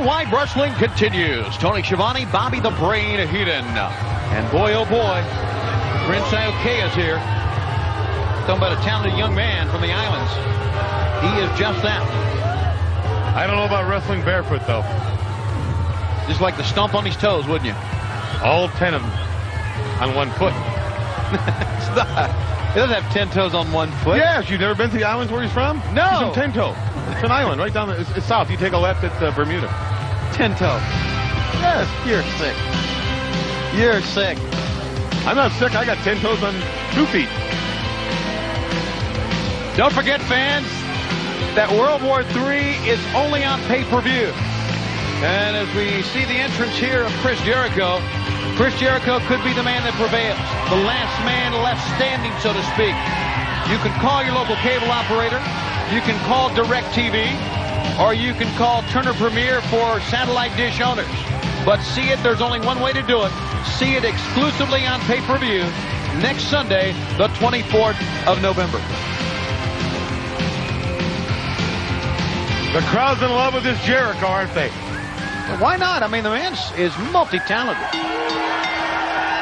Worldwide Wrestling continues. Tony Schiavone, Bobby the Brain Heenan. And boy, oh boy, Prince Iaukea is here. Talking about a talented young man from the islands. He is just that. I don't know about wrestling barefoot, though. Just like to stomp on his toes, wouldn't you? All 10 of them on one foot. It's not. He doesn't have 10 toes on one foot. Yes, you've never been to the islands where he's from? No. He's from 10 Toe. It's an island right down there. It's south. You take a left at Bermuda. 10 toes. Yes, you're sick. You're sick. I'm not sick. I got 10 toes on 2 feet. Don't forget, fans, that World War III is only on pay-per-view. And as we see the entrance here of Chris Jericho could be the man that prevails. The last man left standing, so to speak. You can call your local cable operator. You can call DirecTV. Or you can call Turner Premier for satellite dish owners. But see it, there's only one way to do it. See it exclusively on pay-per-view next Sunday, the 24th of November. The crowd's in love with this Jericho, aren't they? Why not? I mean, the man is multi-talented.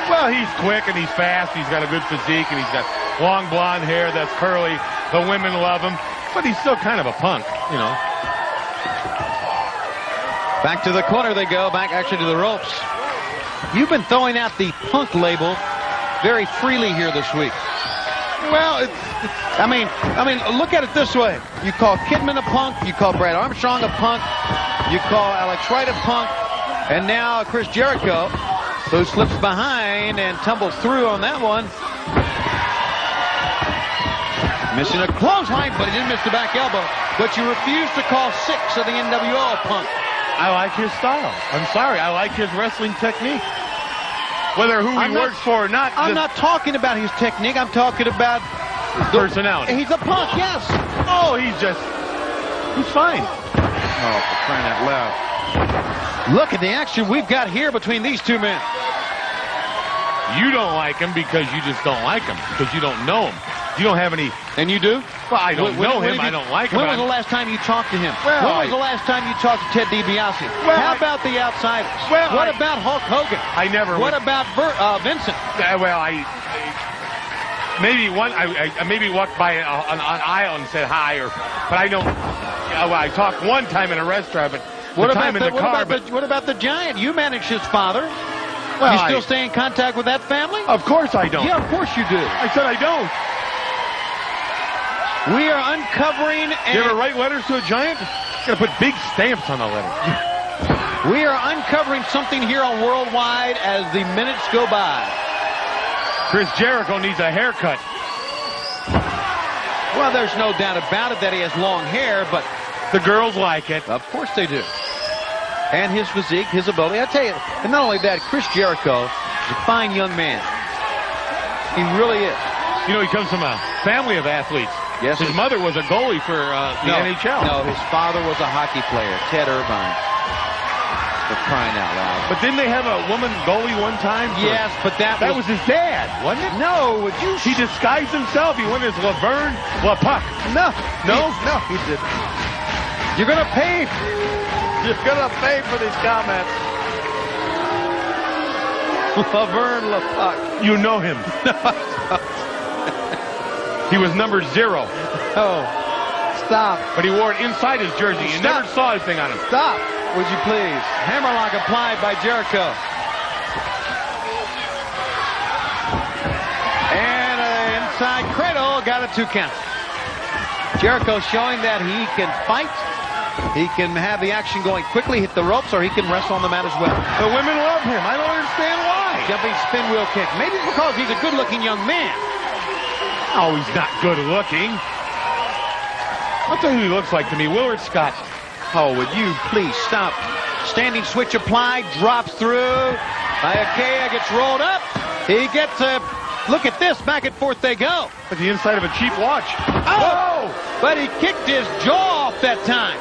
Well, he's quick and he's fast. He's got a good physique and he's got long blonde hair that's curly. The women love him. But he's still kind of a punk, you know. Back to the corner they go. Back actually to the ropes. You've been throwing out the punk label very freely here this week. Well, I mean, look at it this way. You call Kidman a punk. You call Brad Armstrong a punk. You call Alex Wright a punk. And now Chris Jericho, who slips behind and tumbles through on that one. Missing a clothesline, but he didn't miss the back elbow. But you refuse to call 6 of the NWO a punk. I like his style. I'm sorry. I like his wrestling technique. Whether who he works for or not. I'm not talking about his technique. I'm talking about personality. He's a punk, yes. Oh, he's fine. Oh, for crying out loud. Look at the action we've got here between these two men. You don't like him because you just don't like him. Because you don't know him. You don't have any... And you do? Well, I don't know him. I don't like him. When was the last time you talked to him? Well, when was the last time you talked to Ted DiBiase? Well, how about the Outsiders? Well, what about Hulk Hogan? I never... What about Vincent? Maybe I maybe walked by an aisle and said hi, but I don't... I talked one time in a restaurant, but what about the Giant? You managed his father. Well, you still stay in contact with that family? Of course I don't. Yeah, of course you do. I said I don't. We are uncovering... You ever write letters to a Giant? You gotta put big stamps on the letter. We are uncovering something here on Worldwide as the minutes go by. Chris Jericho needs a haircut. Well, there's no doubt about it that he has long hair, but... The girls like it. Of course they do. And his physique, his ability. I tell you, and not only that, Chris Jericho is a fine young man. He really is. You know, he comes from a family of athletes. Yes. His mother was a goalie for the NHL. No, his father was a hockey player, Ted Irvine. For crying out loud. But didn't they have a woman goalie one time? Yes, but that was his dad, wasn't it? No, would you? He disguised himself. He went as Laverne LaPuck. No. No? No, he didn't. You're going to pay. You're going to pay for these comments. Laverne LaPuck. You know him. He was number 0. Oh, stop. But he wore it inside his jersey. You never saw his thing on him. Stop, would you please? Hammerlock applied by Jericho. And an inside cradle, got a 2 count. Jericho showing that he can fight. He can have the action going quickly, hit the ropes, or he can wrestle on the mat as well. The women love him. I don't understand why. Jumping spin wheel kick. Maybe because he's a good-looking young man. Oh, he's not good looking. I'll tell you who he looks like to me, Willard Scott. Oh, would you please stop? Standing switch applied, drops through. Iaukea gets rolled up. He gets a look at this. Back and forth they go. At the inside of a cheap watch. Oh! But he kicked his jaw off that time.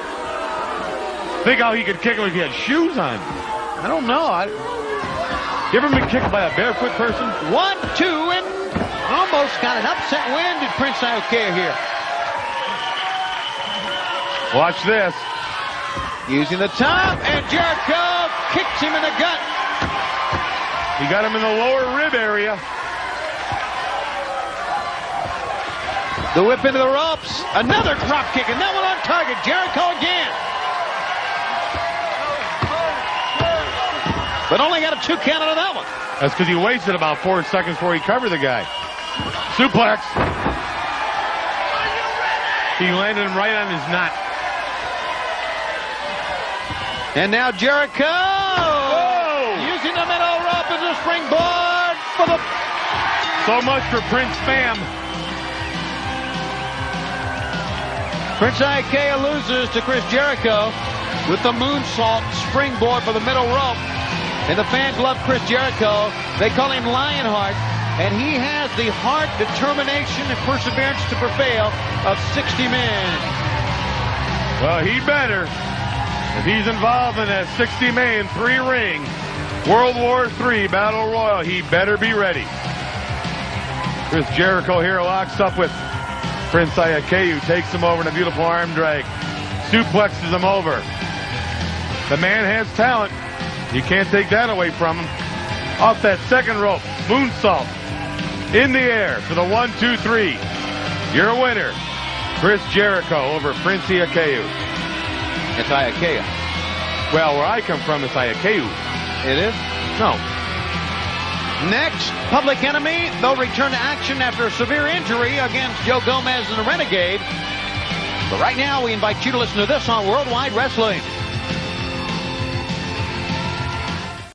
Think how he could kick him if he had shoes on. I don't know. You ever been kicked by a barefoot person? 1, 2, and almost got an upset win. Did Prince Iaukea here? Watch this. Using the top, and Jericho kicks him in the gut. He got him in the lower rib area. The whip into the ropes. Another drop kick, and that one on target. Jericho again. But only got a 2 count out of that one. That's because he wasted about 4 seconds before he covered the guy. Suplex. He landed him right on his knot. And now Jericho using the middle rope as a springboard for the... So much for Prince Spam. Prince Iaukea loses to Chris Jericho with the moonsault springboard for the middle rope. And the fans love Chris Jericho. They call him Lionheart. And he has the heart, determination, and perseverance to prevail of 60 men. Well, he better. If he's involved in that 60-man 3-ring World War III Battle Royal, he better be ready. Chris Jericho here locks up with Prince Iaukea, who takes him over in a beautiful arm drag. Suplexes him over. The man has talent. You can't take that away from him. Off that second rope, moonsault. In the air for the 1, 2, 3. Your winner, Chris Jericho over Prince Iaukea. It's Iaukea. Well, where I come from, it's Iaukea. It is? No. Next, Public Enemy. They'll return to action after a severe injury against Joe Gomez and the Renegade. But right now, we invite you to listen to this on Worldwide Wrestling.